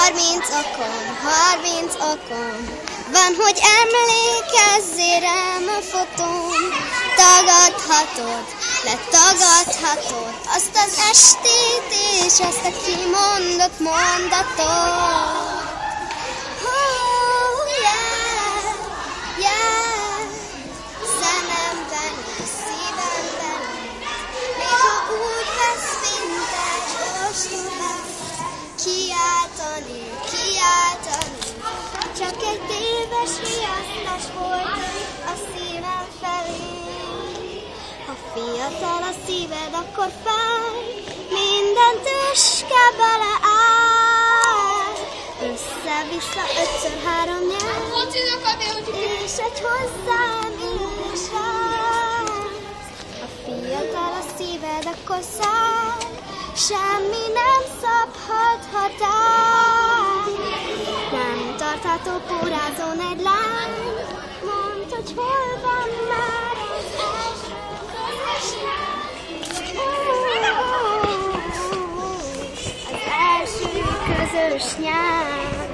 30 okon van, hogy emlékezzél rám a fotón. Letagadhatod azt az estét és azt a kimondott mondatot. Oh, yeah, yeah. Szememben és szívemben, néha úgy vesz minden ostobán. Kiáltani, csak egy téves riasztás volt a szívem felé. Ha fiatal a szíved, akkor fáj, minden tüske beleáll. Össze-vissza 5x3 nyelv, és egy hozzám is vár. Ha fiatal a szíved, akkor száll, semmi nem szabhat határ. Nem tartható pórázón egy lány, mondd, hogy hol van már az első közös lány. Az első közös nyár.